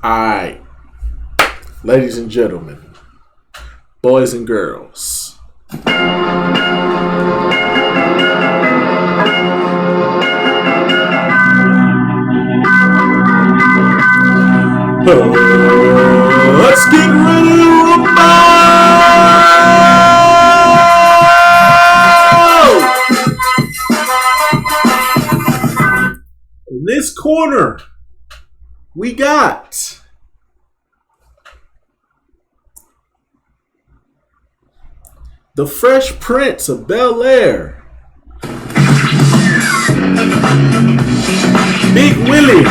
Alright, ladies and gentlemen, boys and girls. Let's get ready to rumble! In this corner, we got the Fresh Prince of Bel-Air, Big Willie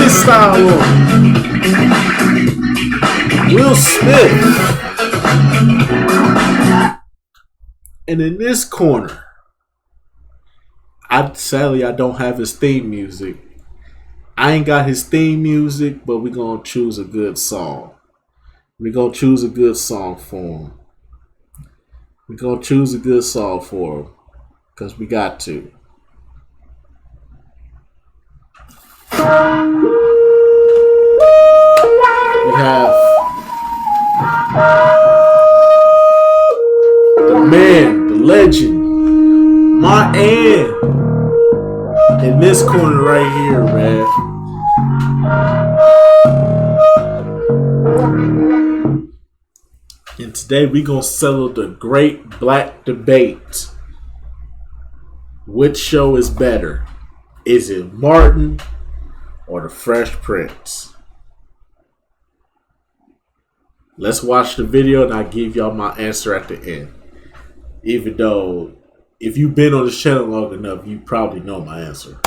style on Will Smith. And in this corner, sadly I don't have his theme music. I ain't got his theme music, but we're gonna choose a good song. We're gonna choose a good song for him. We're gonna choose a good song for him. Because we got to. We have the man, the legend, my aunt in this corner right here, man. And today we gonna settle the great black debate. Which show is better? Is it Martin or the Fresh Prince? Let's watch the video and I'll give y'all my answer at the end. Even though, if you've been on this channel long enough, you probably know my answer.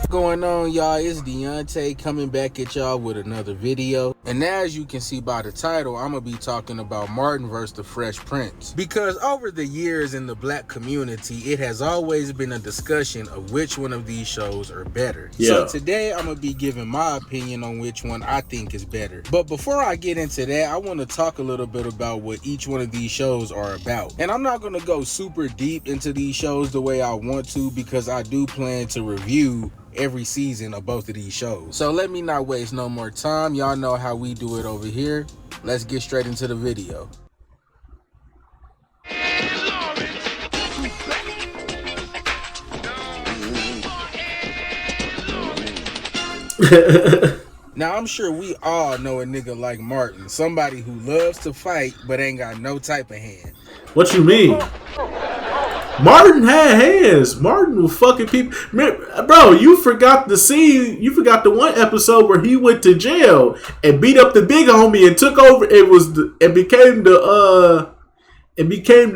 Going on, y'all? It's Deontay coming back at y'all with another video. And as you can see by the title, I'm gonna be talking about Martin versus the Fresh Prince, because over the years in the black community, it has always been a discussion of which one of these shows are better. So today I'm gonna be giving my opinion on which one I think is better. But before I get into that, I want to talk a little bit about what each one of these shows are about. And I'm not gonna go super deep into these shows the way I want to, because I do plan to review every season of both of these shows. So let me not waste no more time. Y'all know how we do it over here. Let's get straight into the video. Now, I'm sure we all know a nigga like Martin, somebody who loves to fight but ain't got no type of hand. What you mean? Martin had hands. Martin was fucking people. Bro, you forgot the scene. You forgot the one episode where he went to jail and beat up the big homie and took over. It became the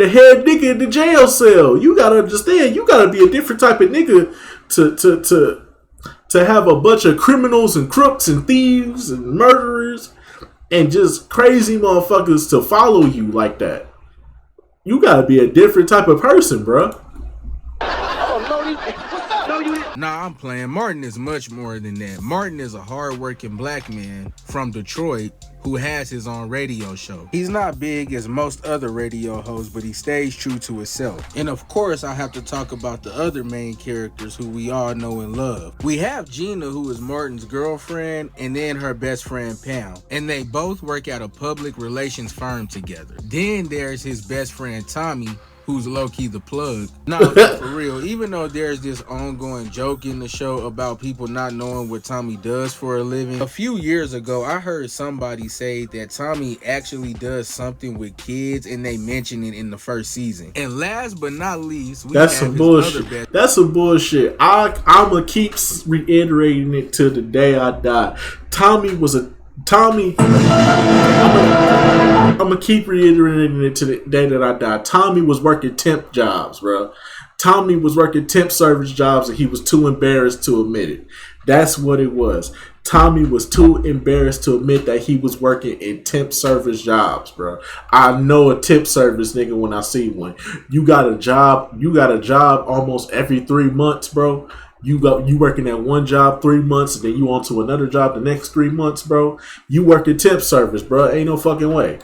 head nigga in the jail cell. You gotta understand. You gotta be a different type of nigga to have a bunch of criminals and crooks and thieves and murderers and just crazy motherfuckers to follow you like that. You gotta be a different type of person, bro. Nah, I'm playing. Martin is much more than that. Martin is a hard-working black man from Detroit who has his own radio show. He's not big as most other radio hosts, but he stays true to himself. And of course, I have to talk about the other main characters who we all know and love. We have Gina, who is Martin's girlfriend, and then her best friend Pam. And they both work at a public relations firm together. Then there's his best friend Tommy, who's low-key the plug. No, for real, even though there's this ongoing joke in the show about people not knowing what Tommy does for a living, a few years ago, I heard somebody say that Tommy actually does something with kids, and they mention it in the first season. And last but not least, that's some bullshit. That's some bullshit. I'ma keep reiterating it till the day I die. I'm gonna keep reiterating it to the day that I die. Tommy was working temp jobs, bro. Tommy was working temp service jobs and he was too embarrassed to admit it. That's what it was. Tommy was too embarrassed to admit that he was working in temp service jobs, bro. I know a temp service nigga when I see one. You got a job almost every 3 months, bro. You working at one job 3 months, and then you on to another job the next 3 months, bro. You working temp service, bro. Ain't no fucking way.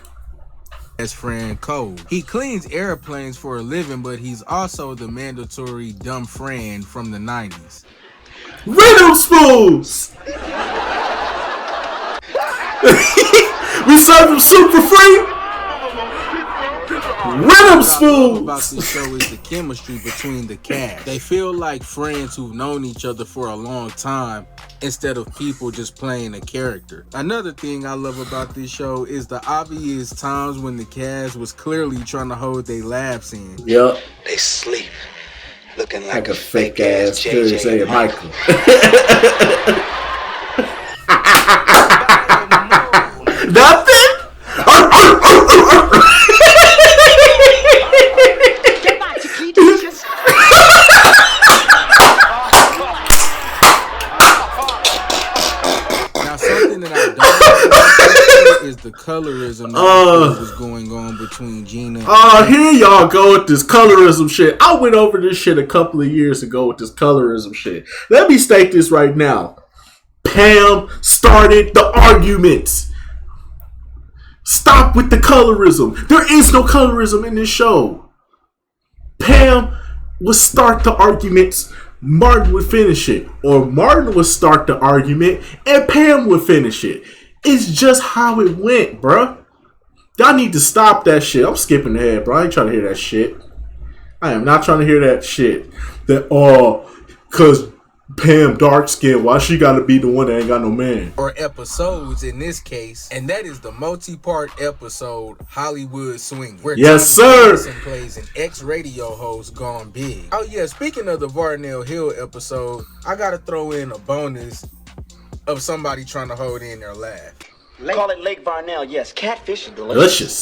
Best friend Cole. He cleans airplanes for a living, but he's also the mandatory dumb friend from the 90s. Rhythm spoons! We serve them soup for free? Rhythm spoons! What I love about this show is the chemistry between the cast. They feel like friends who've known each other for a long time instead of people just playing a character. Another thing I love about this show is the obvious times when the cast was clearly trying to hold their laughs in. Yep. They sleep. Looking like a fake ass JJ Michael. Nothing? Now something that I don't like is the colorism that was going on between Gina and here y'all go with this colorism shit. I went over this shit a couple of years ago with this colorism shit. Let me state this right now. Pam started the arguments. Stop with the colorism. There is no colorism in this show. Pam would start the arguments, Martin would finish it. Or Martin would start the argument and Pam would finish it. It's just how it went, bruh. Y'all need to stop that shit. I'm skipping ahead, bro. I ain't trying to hear that shit. I am not trying to hear that shit. That, cause Pam dark skin, why she gotta be the one that ain't got no man? or episodes in this case, and that is the multi-part episode Hollywood Swing, where Yes, Tommy sir. Robinson plays an ex-radio host gone big. Oh yeah, speaking of the Varnell Hill episode, I gotta throw in a bonus of somebody trying to hold in their laugh. Call it Lake Varnell. Yes, catfish is delicious.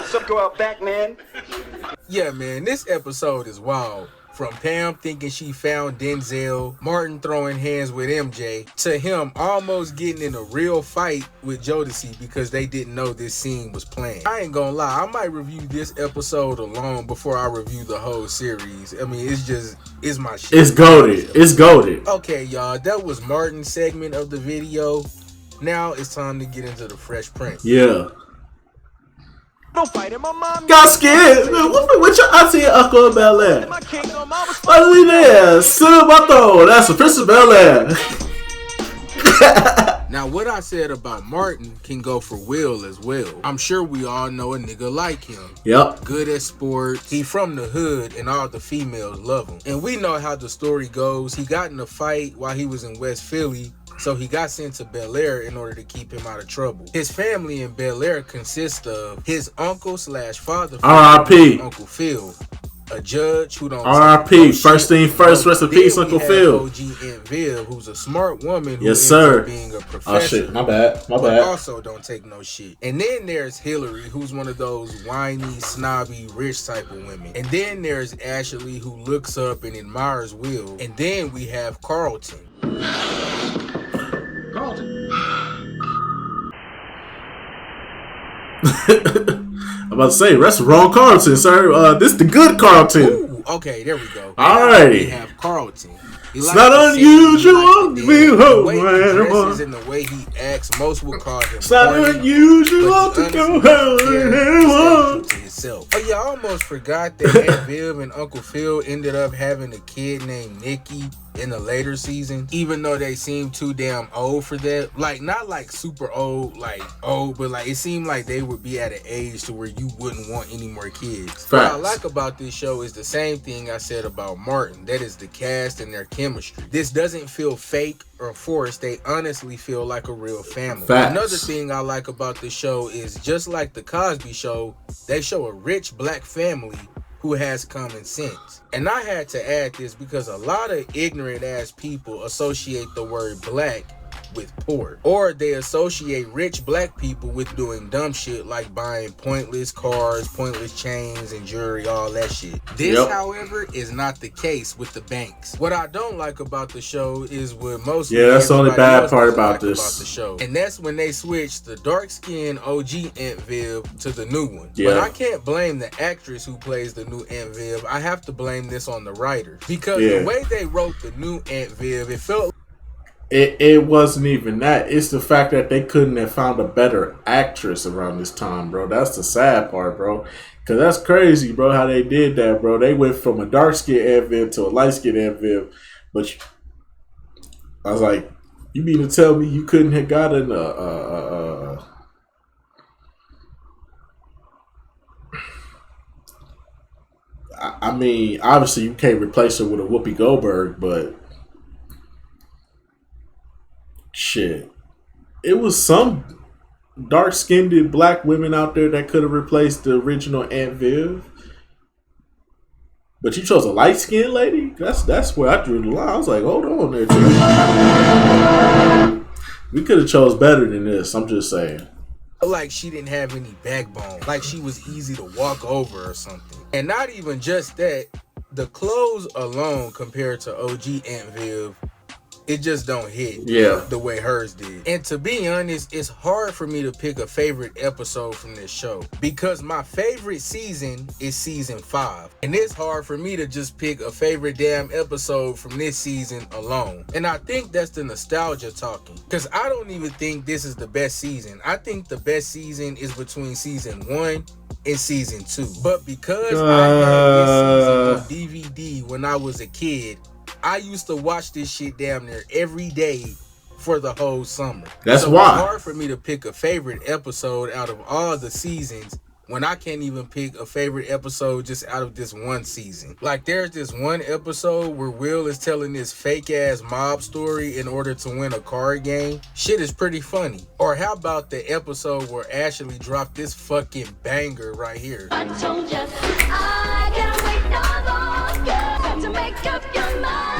Some go out back, man. Yeah, man, this episode is wild. From Pam thinking she found Denzel, Martin throwing hands with MJ, to him almost getting in a real fight with Jodeci because they didn't know this scene was planned. I ain't gonna lie, I might review this episode alone before I review the whole series. I mean, it's my shit. It's goated. It's goated. Okay, y'all, that was Martin's segment of the video. Now it's time to get into the Fresh Prince. Yeah. Don't fight him, my mom. Got scared. What your auntie and uncle in Bel-Air? My kingdom, I was Finally there. Sit up my throne. That's the Prince of Bel-Air. Now, what I said about Martin can go for Will as well. I'm sure we all know a nigga like him. Yep. Good at sports. He from the hood and all the females love him. And we know how the story goes. He got in a fight while he was in West Philly, so he got sent to Bel-Air in order to keep him out of trouble. His family in Bel-Air consists of his uncle / father, R.I.P. Uncle Phil, a judge who don't R.I.P. First thing first, rest in peace, Uncle Phil. OG Aunt Viv, who's a smart woman who Yes, ends sir. up being a Oh professional. shit, my bad. My But bad. also don't take no shit. And then there's Hillary, who's one of those whiny, snobby, rich type of women. And then there's Ashley, who looks up and admires Will. And then we have Carlton. I'm about to say, that's the wrong Carlton, sir. This the good Carlton. Ooh, okay, there we go. Alrighty. We have Carlton. He It's likes not to sing, unusual he likes to to be dance. The home way he when dresses and the way he acts, most would call him It's not corny, unusual but to he go honestly home doesn't care. when He stays anyone. true to himself. Oh yeah, I almost forgot that Aunt Viv and Uncle Phil ended up having a kid named Nikki in the later season, even though they seemed too damn old for that. Like, not like super old, but like it seemed like they would be at an age to where you wouldn't want any more kids. What I Facts. like about this show is the same thing I said about Martin. That is the cast and their chemistry. This doesn't feel fake or forced. They honestly feel like a real family. Facts. Another thing I like about the show is, just like the Cosby Show, they show a rich black family who has common sense. And I had to add this because a lot of ignorant ass people associate the word black with poor. Or they associate rich black people with doing dumb shit like buying pointless cars, pointless chains and jewelry, all that shit. This, however, is not the case with the Banks. What I don't like about the show is what most that's the only bad part about this. The show. And that's when they switched the dark-skinned OG Aunt Viv to the new one. But I can't blame the actress who plays the new Aunt Viv. I have to blame this on the writers. Because the way they wrote the new Aunt Viv, it felt... It wasn't even that. It's the fact that they couldn't have found a better actress around this time, bro. That's the sad part, bro. Because that's crazy, bro, how they did that, bro. They went from a dark-skinned Aunt Viv to a light-skinned Aunt Viv. But I was like, you mean to tell me you couldn't have gotten I mean, obviously you can't replace her with a Whoopi Goldberg, but shit. It was some dark-skinned black women out there that could have replaced the original Aunt Viv. But you chose a light-skinned lady? That's where I drew the line. I was like, hold on there, too. We could have chose better than this. I'm just saying. Like she didn't have any backbone. Like she was easy to walk over or something. And not even just that. The clothes alone compared to OG Aunt Viv, it just don't hit the way hers did. And to be honest, it's hard for me to pick a favorite episode from this show because my favorite season is season 5. And it's hard for me to just pick a favorite damn episode from this season alone. And I think that's the nostalgia talking. Because I don't even think this is the best season. I think the best season is between season 1 and season 2. But because I had this season on DVD when I was a kid, I used to watch this shit damn near every day for the whole summer. That's why. It's hard for me to pick a favorite episode out of all the seasons when I can't even pick a favorite episode just out of this one season. Like there's this one episode where Will is telling this fake ass mob story in order to win a card game. Shit is pretty funny. Or how about the episode where Ashley dropped this fucking banger right here? I told you, I can't wait no longer to make up your mind.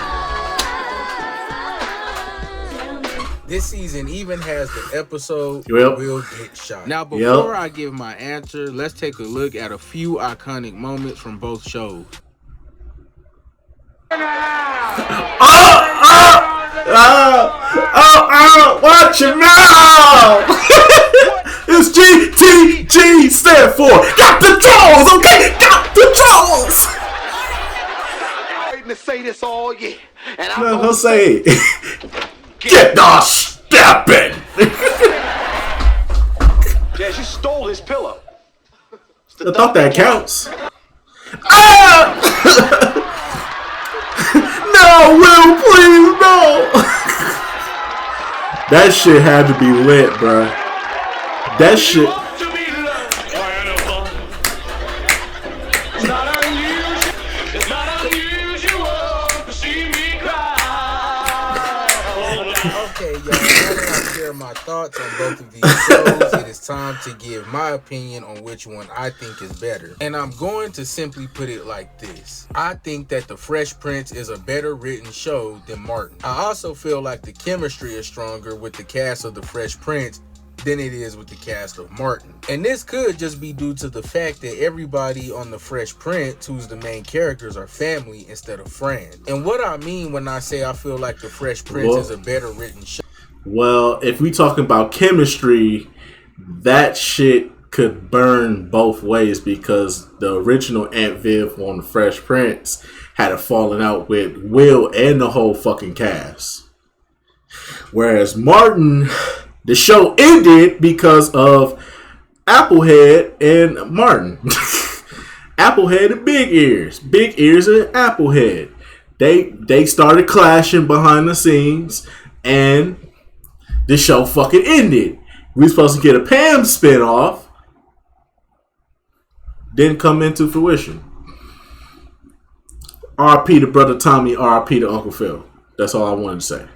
This season even has the episode Will Get Shot. Now, before I give my answer, let's take a look at a few iconic moments from both shows. Watch your mouth! It's GTG stand for got the trolls, okay? Got the trolls! I'm waiting to say this all year. And I'm gonna say it. Get the stepping! Yeah, she stole his pillow. I thought that counts. No, Will, please, no! That shit had to be lit, bruh. That shit. Okay, y'all, now that I share my thoughts on both of these shows, it is time to give my opinion on which one I think is better. And I'm going to simply put it like this. I think that The Fresh Prince is a better written show than Martin. I also feel like the chemistry is stronger with the cast of The Fresh Prince than it is with the cast of Martin. And this could just be due to the fact that everybody on The Fresh Prince, who's the main characters, are family instead of friends. And what I mean when I say I feel like The Fresh Prince is a better written show. Well, if we talking about chemistry, that shit could burn both ways because the original Aunt Viv on The Fresh Prince had a falling out with Will and the whole fucking cast. Whereas Martin, the show ended because of Applehead and Martin. Applehead and Big Ears. Big Ears and Applehead. They started clashing behind the scenes and the show fucking ended. We were supposed to get a Pam spinoff. Didn't come into fruition. R.I.P. to Brother Tommy, R.I.P. to Uncle Phil. That's all I wanted to say.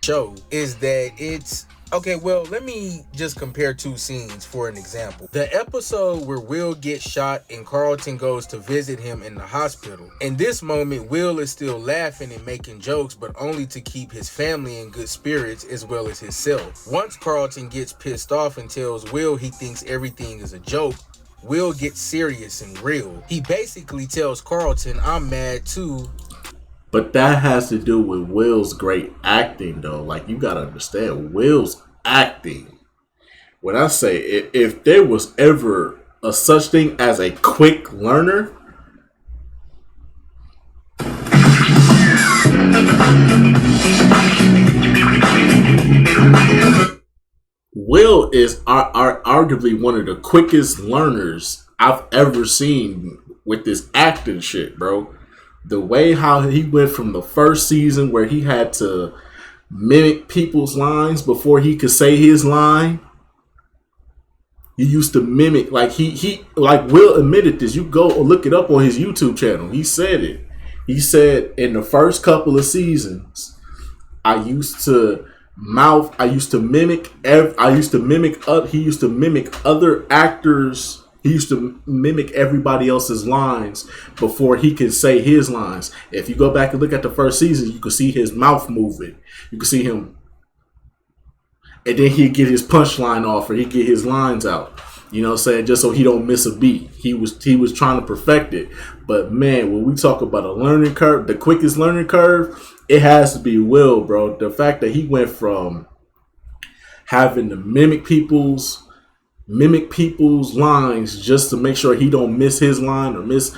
Show is that it's Okay, well, let me just compare two scenes for an example. The episode where Will gets shot and Carlton goes to visit him in the hospital. In this moment, Will is still laughing and making jokes, but only to keep his family in good spirits as well as himself. Once Carlton gets pissed off and tells Will he thinks everything is a joke, Will gets serious and real. He basically tells Carlton, I'm mad too. But that has to do with Will's great acting, though. Like, you gotta understand, Will's acting. When I say, if there was ever a such thing as a quick learner, Will is arguably one of the quickest learners I've ever seen with this acting shit, bro. The way how he went from the first season where he had to mimic people's lines before he could say his line. He used to mimic, like he like Will admitted this. You go look it up on his YouTube channel. He said it. He said in the first couple of seasons, I used to mimic he used to mimic other actors. He used to mimic everybody else's lines before he could say his lines. If you go back and look at the first season, you can see his mouth moving. You can see him. And then he'd get his punchline off, or he'd get his lines out. You know what I'm saying? Just so he don't miss a beat. He was trying to perfect it. But man, when we talk about a learning curve, the quickest learning curve, it has to be Will, bro. The fact that he went from having to mimic people's lines just to make sure he don't miss his line or miss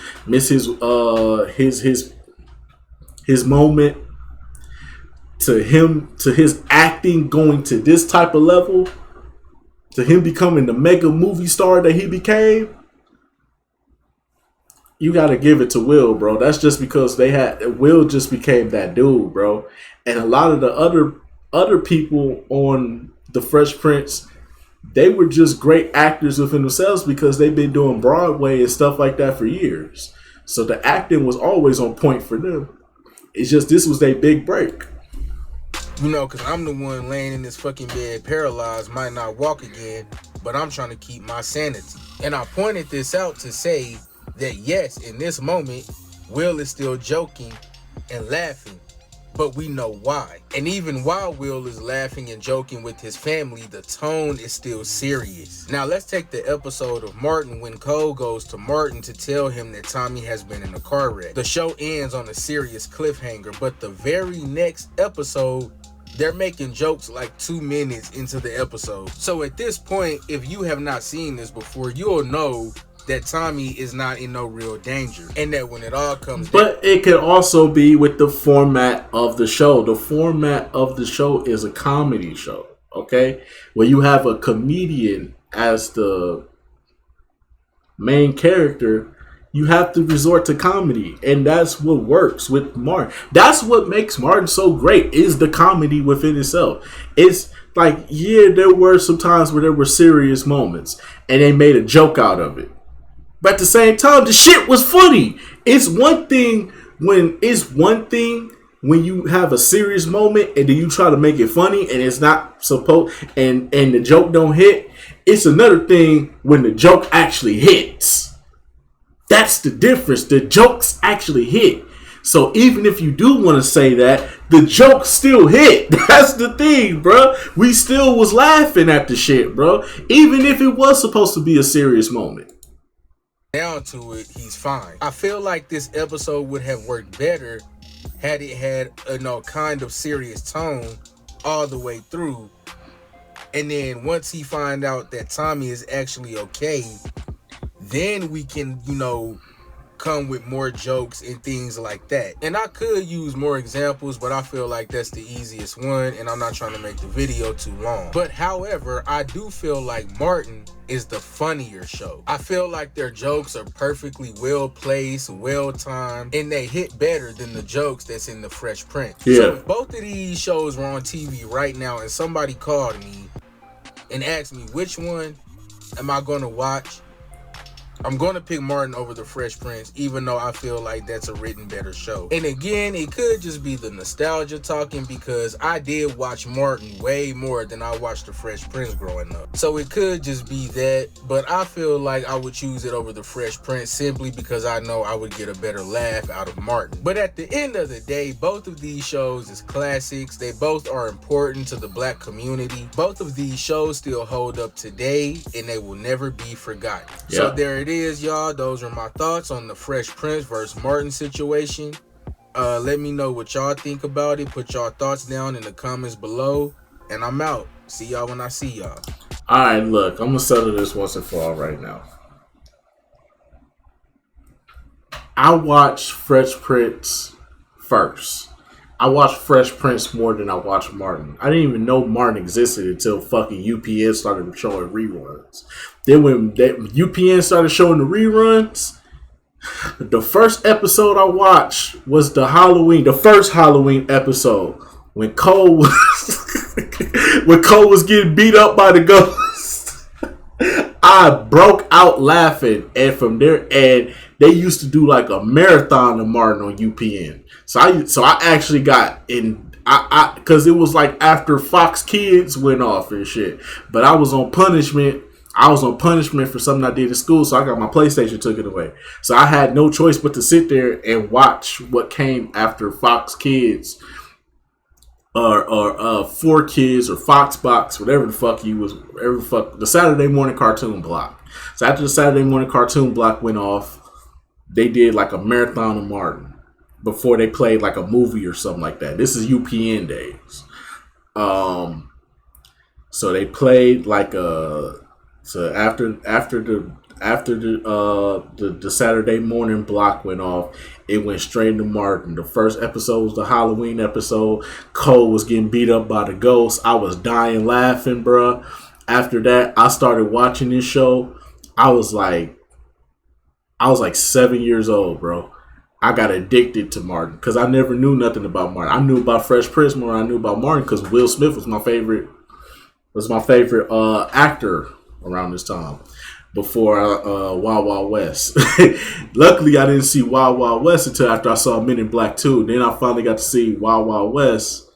his moment, to his acting going to this type of level, to him becoming the mega movie star that he became. You got to give it to Will, bro. That's just because Will just became that dude, bro. And a lot of the other people on The Fresh Prince, they were just great actors within themselves because they've been doing Broadway and stuff like that for years. So the acting was always on point for them. It's just this was their big break. You know, because I'm the one laying in this fucking bed paralyzed, might not walk again, but I'm trying to keep my sanity. And I pointed this out to say that yes, in this moment, Will is still joking and laughing, but we know why. And even while Will is laughing and joking with his family, the tone is still serious. Now let's take the episode of Martin when Cole goes to Martin to tell him that Tommy has been in a car wreck. The show ends on a serious cliffhanger, but the very next episode, they're making jokes like 2 minutes into the episode. So at this point, if you have not seen this before, you'll know that Tommy is not in no real danger, and that when it all comes but it could also be with the format of the show. The format of the show is a comedy show, okay, where you have a comedian as the main character. You have to resort to comedy, and that's what works with Martin. That's what makes Martin so great, is the comedy within itself. It's like, yeah, there were some times where there were serious moments and they made a joke out of it, but at the same time, the shit was funny. It's one thing when you have a serious moment and then you try to make it funny and it's not supposed, and the joke don't hit. It's another thing when the joke actually hits. That's the difference. The jokes actually hit. So even if you do want to say that, the joke still hit. That's the thing, bro. We still was laughing at the shit, bro. Even if it was supposed to be a serious moment. down to it, he's fine. I feel like this episode would have worked better had it had a kind of serious tone all the way through. And then once he find out that Tommy is actually okay, then we can, come with more jokes and things like that. And I could use more examples, but I feel like that's the easiest one, and I'm not trying to make the video too long. But however, I do feel like Martin is the funnier show. I feel like their jokes are perfectly well placed, well timed, and they hit better than the jokes that's in The Fresh Prince. Yeah. So if both of these shows were on TV right now and somebody called me and asked me which one am I going to watch, I'm going to pick Martin over the Fresh Prince, even though I feel like that's a written better show. And again, it could just be the nostalgia talking, because I did watch Martin way more than I watched the Fresh Prince growing up. So it could just be that, but I feel like I would choose it over the Fresh Prince simply because I know I would get a better laugh out of Martin. But at the end of the day, both of these shows is classics. They both are important to the black community. Both of these shows still hold up today, and they will never be forgotten. Yeah. So there it is, y'all. Those are my thoughts on the Fresh Prince versus Martin situation. Let me know what y'all think about it. Put y'all thoughts down in the comments below, and I'm out. See y'all when I see y'all. All right, look, I'm gonna settle this once and for all right now. I watched Fresh Prince first. I watched Fresh Prince more than I watched Martin. I didn't even know Martin existed until fucking UPN started showing reruns. Then when UPN started showing the reruns, the first episode I watched was the first Halloween episode when Cole was getting beat up by the ghost. I broke out laughing, and from there, and they used to do like a marathon of Martin on UPN. So I actually got in, because it was like after Fox Kids went off and shit. But I was on punishment. For something I did in school, so I got my PlayStation took it away. So I had no choice but to sit there and watch what came after Fox Kids, or 4Kids, or Foxbox, whatever the fuck the Saturday morning cartoon block. So after the Saturday morning cartoon block went off, they did like a marathon of Martin before they played like a movie or something like that. This is UPN days. So they played like so after the Saturday morning block went off, it went straight into Martin. The first episode was the Halloween episode. Cole was getting beat up by the ghost. I was dying laughing, bruh. After that, I started watching this show. I was like 7 years old, bro. I got addicted to Martin because I never knew nothing about Martin. I knew about Fresh Prince more than I knew about Martin because Will Smith was my favorite actor around this time before Wild Wild West. Luckily, I didn't see Wild Wild West until after I saw Men in Black 2. Then I finally got to see Wild Wild West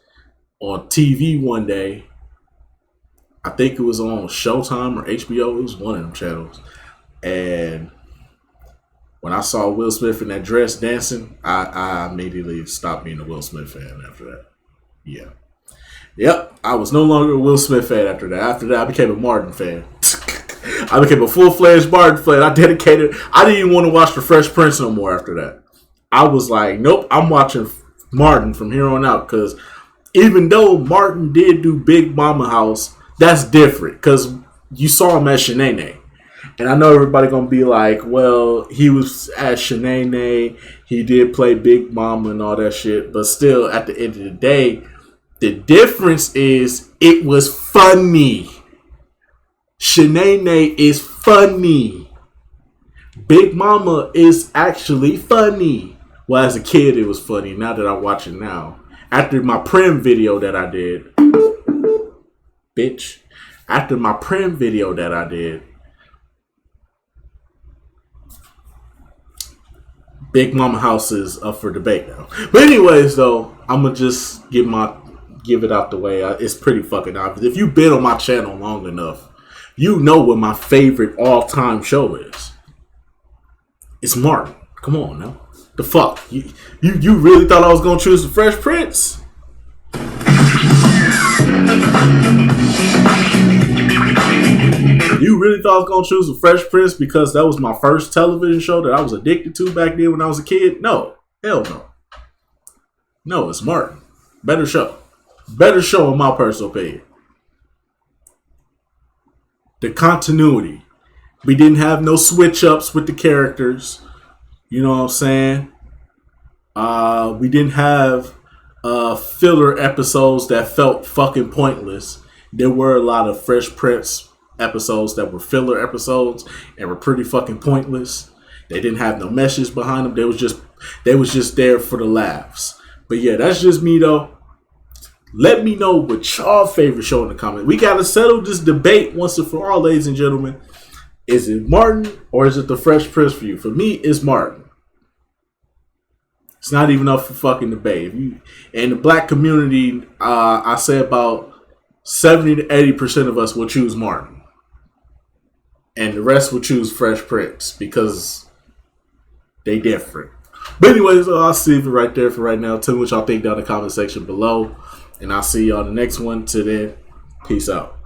on TV one day. I think it was on Showtime or HBO. It was one of them channels. And when I saw Will Smith in that dress dancing, I immediately stopped being a Will Smith fan after that. Yeah. Yep, I was no longer a Will Smith fan after that. After that, I became a Martin fan. I became a full-fledged Martin fan. I didn't even want to watch The Fresh Prince no more after that. I was like, nope, I'm watching Martin from here on out. Because even though Martin did do Big Mama House, that's different. Because you saw him as Shanae. And I know everybody going to be like, well, he was as Shanae. He did play Big Mama and all that shit. But still, at the end of the day, the difference is it was funny. Shanae is funny. Big Mama is actually funny. Well, as a kid, it was funny. Now that I watch it now. After my Prim video that I did. Bitch. After my Prim video that I did. Big Mama House is up for debate now. But anyways, though, I'm going to just give it out the way. It's pretty fucking obvious. If you've been on my channel long enough, you know what my favorite all-time show is. It's Martin. Come on now. The fuck? You really thought I was going to choose The Fresh Prince? You really thought I was going to choose The Fresh Prince because that was my first television show that I was addicted to back then when I was a kid? No. Hell no. No, it's Martin. Better show. Better show in my personal opinion. The continuity. We didn't have no switch ups with the characters. You know what I'm saying? We didn't have filler episodes that felt fucking pointless. There were a lot of Fresh Prince episodes that were filler episodes and were pretty fucking pointless. They didn't have no message behind them. They was just there for the laughs. But yeah, that's just me though. Let me know what y'all favorite show in the comments. We gotta settle this debate once and for all, ladies and gentlemen. Is it Martin or is it the Fresh Prince for you? For me, it's Martin. It's not even up for fucking debate. In the black community, I say about 70 to 80% of us will choose Martin. And the rest will choose Fresh Prince because they different. But anyways, I'll leave it right there for right now. Tell me what y'all think down in the comment section below. And I'll see y'all in the next one. Till then, peace out.